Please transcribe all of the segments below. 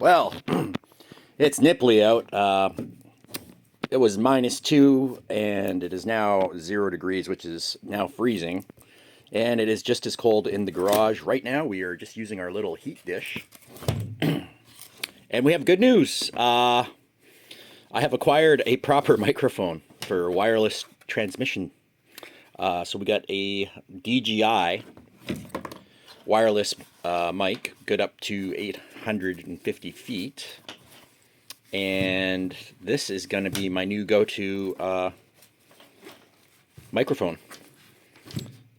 Well, it's nipply out. It was -2 and it is now 0 degrees, which is now freezing. And it is just as cold in the garage. Right now we are just using our little heat dish. And we have good news. I have acquired a proper microphone for wireless transmission. So we got a DJI wireless mic, good up to 850 feet. And this is going to be my new go-to microphone,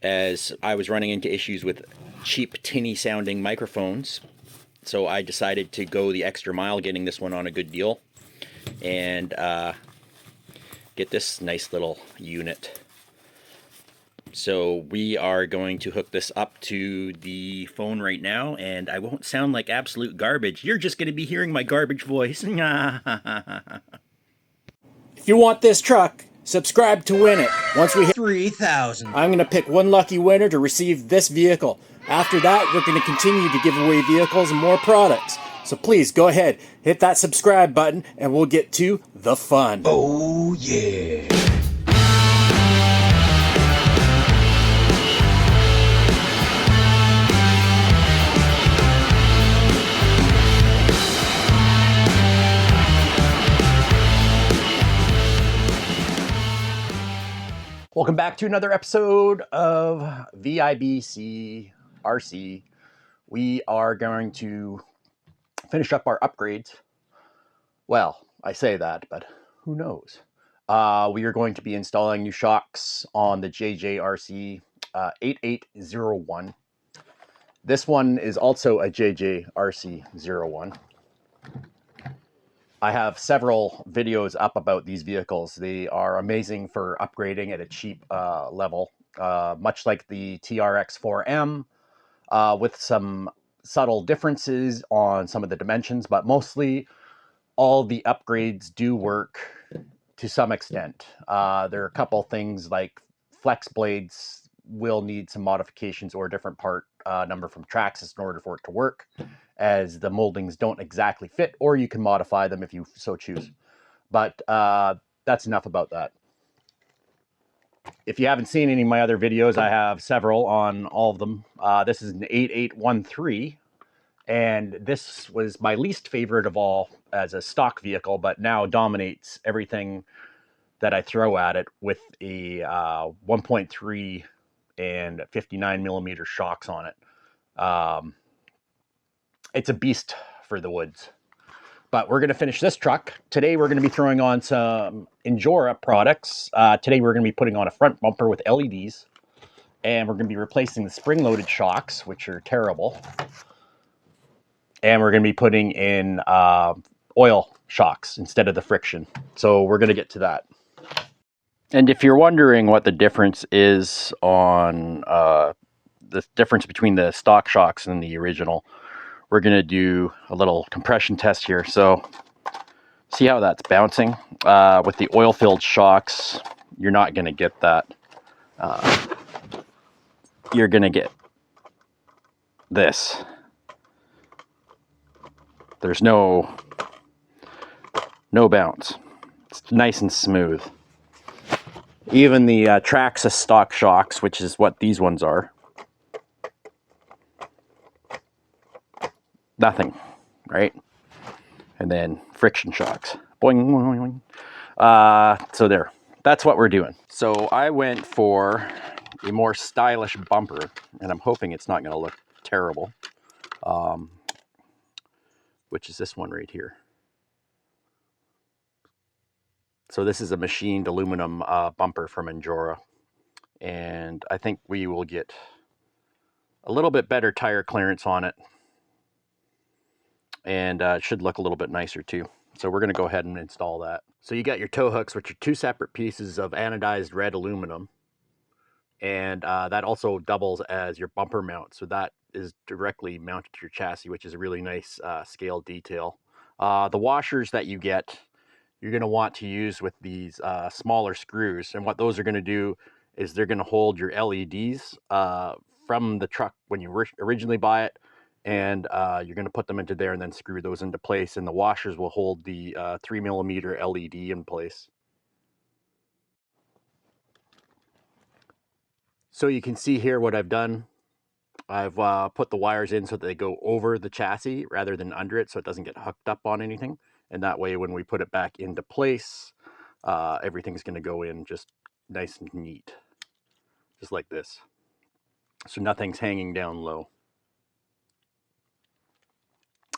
as I was running into issues with cheap, tinny sounding microphones. So I decided to go the extra mile getting this one on a good deal and get this nice little unit. So we are going to hook this up to the phone right now, and I won't sound like absolute garbage. You're just going to be hearing my garbage voice. If you want this truck, subscribe to win it. Once we hit 3,000, I'm going to pick one lucky winner to receive this vehicle. After that, we're going to continue to give away vehicles and more products. So please go ahead, hit that subscribe button, and we'll get to the fun. Oh yeah. Welcome back to another episode of JJRC. We are going to finish up our upgrades. Well, I say that, but who knows? We are going to be installing new shocks on the JJRC8801. This one is also a JJRC01. I have several videos up about these vehicles. They are amazing for upgrading at a cheap level, much like the TRX4M, with some subtle differences on some of the dimensions, but mostly all the upgrades do work to some extent. There are a couple things like flex blades will need some modifications or a different part number from Traxxas in order for it to work, as the moldings don't exactly fit, or you can modify them if you so choose. But that's enough about that. If you haven't seen any of my other videos, I have several on all of them. This is an 8813, and this was my least favorite of all as a stock vehicle, but now dominates everything that I throw at it with a 1.3 and 59 millimeter shocks on it. It's a beast for the woods. But we're going to finish this truck. Today we're going to be throwing on some Injora products. Today we're going to be putting on a front bumper with LEDs. And we're going to be replacing the spring-loaded shocks, which are terrible. And we're going to be putting in oil shocks instead of the friction. So we're going to get to that. And if you're wondering what the difference is on the difference between the stock shocks and the original, we're going to do a little compression test here. So see how that's bouncing. With the oil-filled shocks, you're not going to get that. You're going to get this. There's no bounce. It's nice and smooth. Even the Traxxas stock shocks, which is what these ones are, nothing, right? And then friction shocks. Boing, boing, boing. So there. That's what we're doing. So I went for a more stylish bumper, and I'm hoping it's not going to look terrible, which is this one right here. So this is a machined aluminum bumper from Injora, and I think we will get a little bit better tire clearance on it, and it should look a little bit nicer too. So we're going to go ahead and install that. So you got your tow hooks, which are two separate pieces of anodized red aluminum, and that also doubles as your bumper mount. So that is directly mounted to your chassis, which is a really nice scale detail. The washers that you get, you're going to want to use with these smaller screws, and what those are going to do is they're going to hold your LEDs from the truck when you originally buy it, and you're going to put them into there and then screw those into place, and the washers will hold the 3mm LED in place. So you can see here what I've done. I've put the wires in so that they go over the chassis rather than under it, so it doesn't get hooked up on anything. And that way, when we put it back into place, everything's going to go in just nice and neat, just like this. So nothing's hanging down low.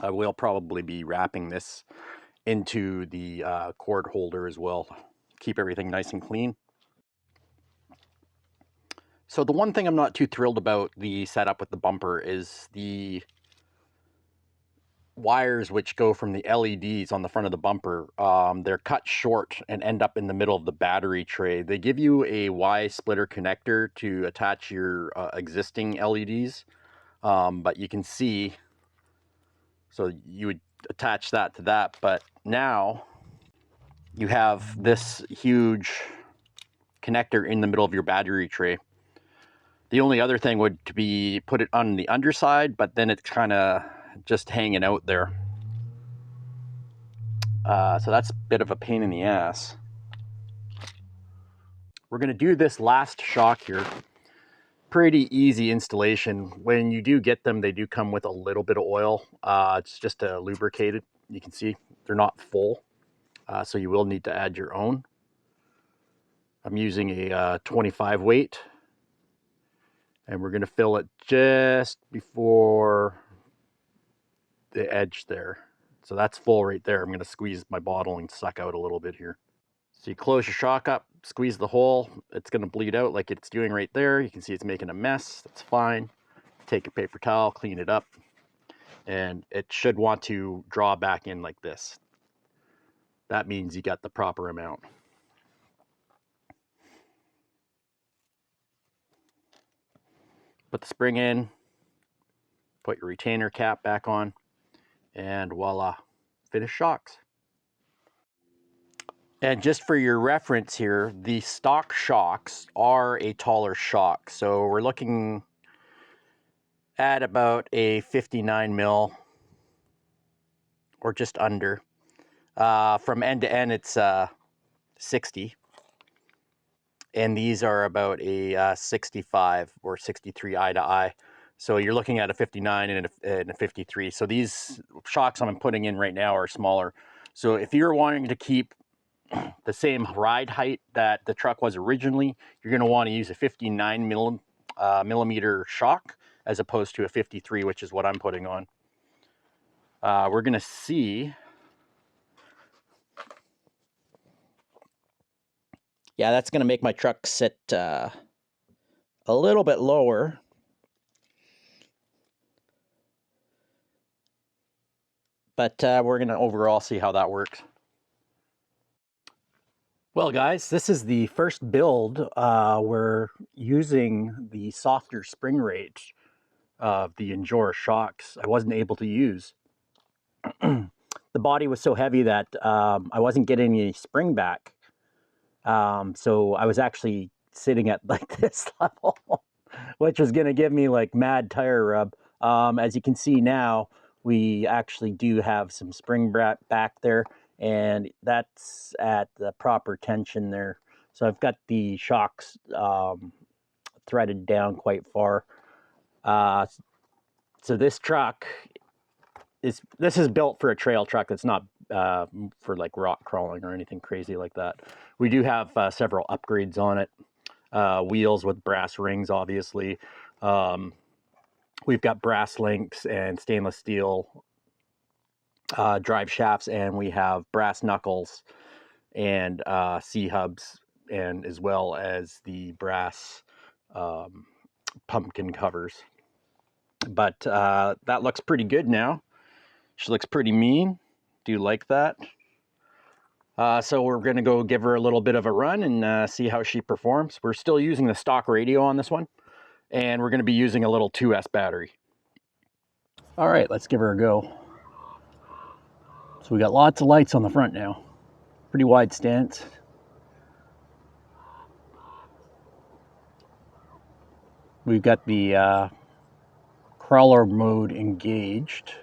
I will probably be wrapping this into the cord holder as well. Keep everything nice and clean. So the one thing I'm not too thrilled about the setup with the bumper is the wires which go from the LEDs on the front of the bumper. They're cut short and end up in the middle of the battery tray. They give you a Y splitter connector to attach your existing LEDs, but you can see, so you would attach that to that, but now you have this huge connector in the middle of your battery tray. The only other thing would be put it on the underside, but then it's kind of just hanging out there. So that's a bit of a pain in the ass. We're going to do this last shock here. Pretty easy installation. When you do get them, they do come with a little bit of oil. It's just lubricated. You can see they're not full, so you will need to add your own. I'm using a 25 weight, and we're going to fill it just before the edge there. So that's full right there. I'm going to squeeze my bottle and suck out a little bit here. So you close your shock up, squeeze the hole. It's going to bleed out like it's doing right there. You can see it's making a mess. That's fine. Take a paper towel, clean it up, and it should want to draw back in like this. That means you got the proper amount. Put the spring in, put your retainer cap back on, and voila, finish shocks. And just for your reference here, the stock shocks are a taller shock. So we're looking at about a 59 mil or just under. From end to end, it's 60. And these are about a 65 or 63 eye to eye. So you're looking at a 59 and a 53. So these shocks I'm putting in right now are smaller. So if you're wanting to keep the same ride height that the truck was originally, you're going to want to use a 59 millimeter shock as opposed to a 53, which is what I'm putting on. We're going to see. Yeah, that's going to make my truck sit a little bit lower. But we're going to overall see how that works. Well, guys, this is the first build. We're using the softer spring rate of the Endura shocks. I wasn't able to use. The body was so heavy that I wasn't getting any spring back. So I was actually sitting at like this level, which was going to give me like mad tire rub. As you can see now, we actually do have some spring back there, and that's at the proper tension there. So I've got the shocks threaded down quite far. So this truck is built for a trail truck. It's not for like rock crawling or anything crazy like that. We do have several upgrades on it. Wheels with brass rings, obviously. We've got brass links and stainless steel drive shafts, and we have brass knuckles and C-hubs, and as well as the brass pumpkin covers. But that looks pretty good now. She looks pretty mean. Do you like that? So we're going to go give her a little bit of a run and see how she performs. We're still using the stock radio on this one, and we're going to be using a little 2S battery. All right, let's give her a go. So we got lots of lights on the front now. Pretty wide stance. We've got the crawler mode engaged.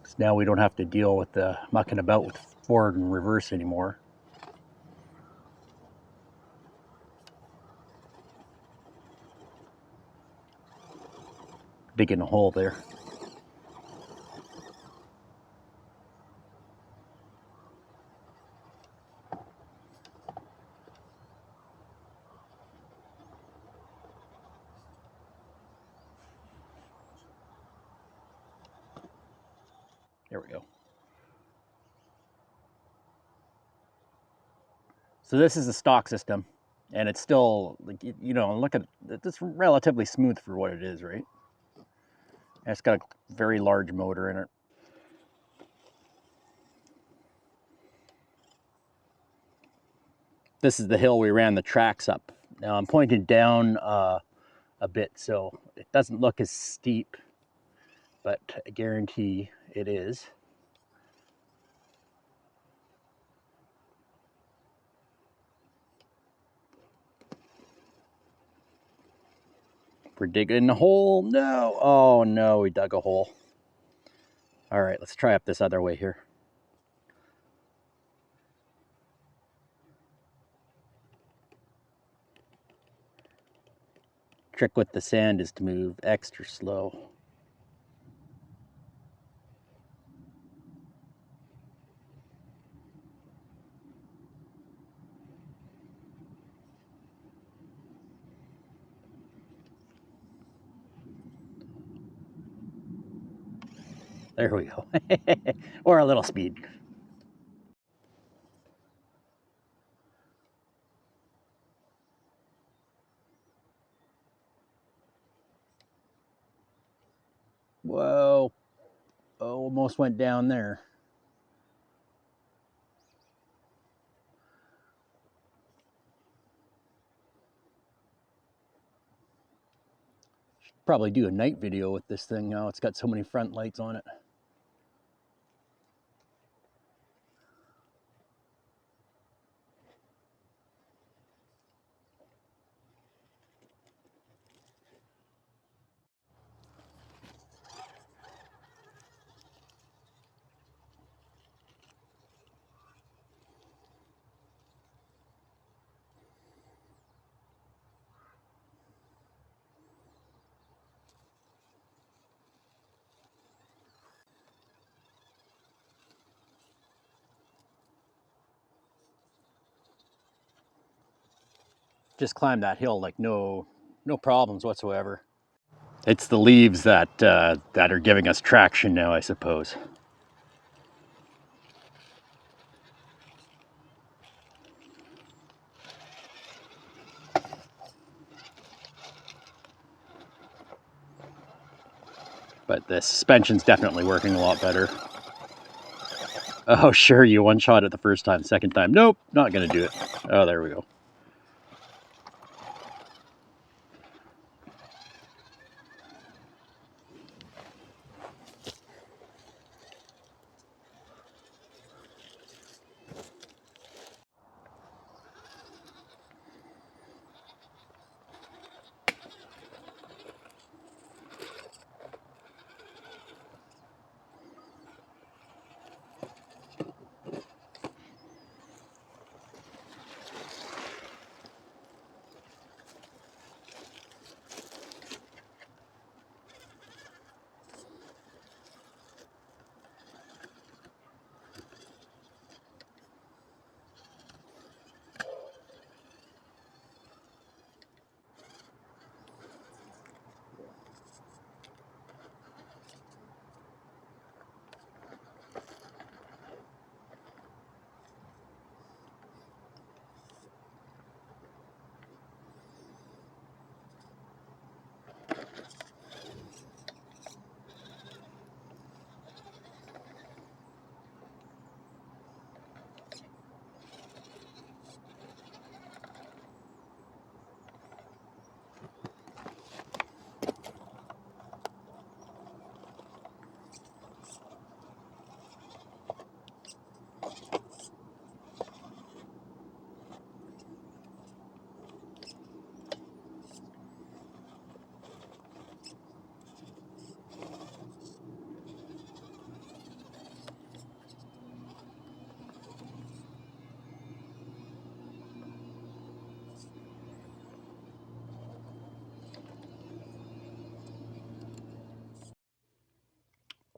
So now we don't have to deal with the mucking about with forward and reverse anymore. Digging a hole there. There we go. So this is the stock system, and it's still, like, you know, look at it, it's relatively smooth for what it is, right? And it's got a very large motor in it. This is the hill we ran the tracks up. Now I'm pointing down a bit, so it doesn't look as steep, but I guarantee it is. We're digging a hole. No. Oh no, we dug a hole. All right, let's try up this other way here. Trick with the sand is to move extra slow. There we go. Or a little speed. Whoa. Almost went down there. Should probably do a night video with this thing now. It's got so many front lights on it. Just climbed that hill like no problems whatsoever. It's the leaves that are giving us traction now, I suppose. But the suspension's definitely working a lot better. Oh, sure, you one shot it the first time, second time. Nope, not gonna do it. Oh, there we go.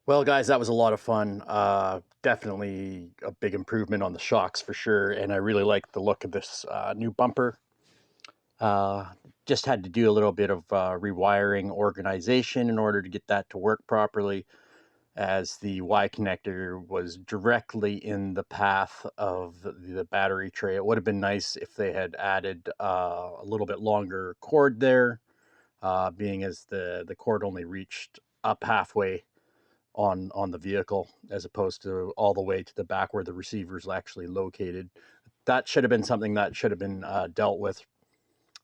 Well, guys, that was a lot of fun. Definitely a big improvement on the shocks for sure, and I really like the look of this new bumper. Just had to do a little bit of rewiring organization in order to get that to work properly, as the Y connector was directly in the path of the battery tray. It would have been nice if they had added a little bit longer cord there, being as the cord only reached up halfway on the vehicle, as opposed to all the way to the back where the receiver is actually located. That should have been something that should have been dealt with.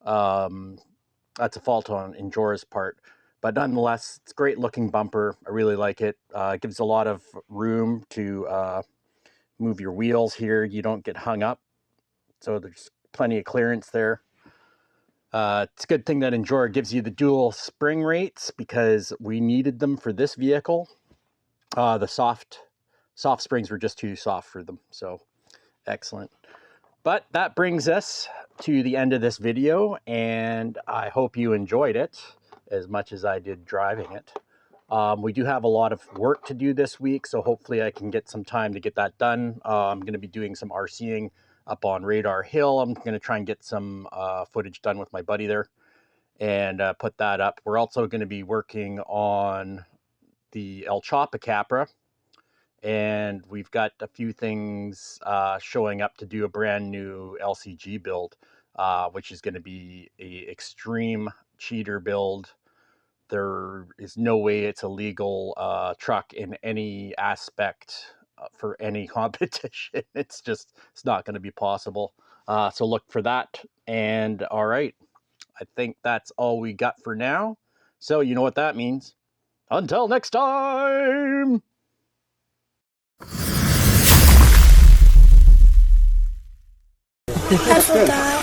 That's a fault on Enjora's part, but nonetheless, it's a great looking bumper. I really like it. It gives a lot of room to move your wheels here. You don't get hung up, so there's plenty of clearance there. It's a good thing that Enjora gives you the dual spring rates, because we needed them for this vehicle. The soft springs were just too soft for them, so excellent. But that brings us to the end of this video, and I hope you enjoyed it as much as I did driving it. We do have a lot of work to do this week, so hopefully I can get some time to get that done. I'm going to be doing some RCing up on Radar Hill. I'm going to try and get some footage done with my buddy there and put that up. We're also going to be working on the El Chapa Capra, and we've got a few things showing up to do a brand new LCG build, which is going to be a extreme cheater build. There is no way it's a legal truck in any aspect for any competition. It's not going to be possible. So look for that. And all right, I think that's all we got for now. So you know what that means. Until next time! Careful, guys.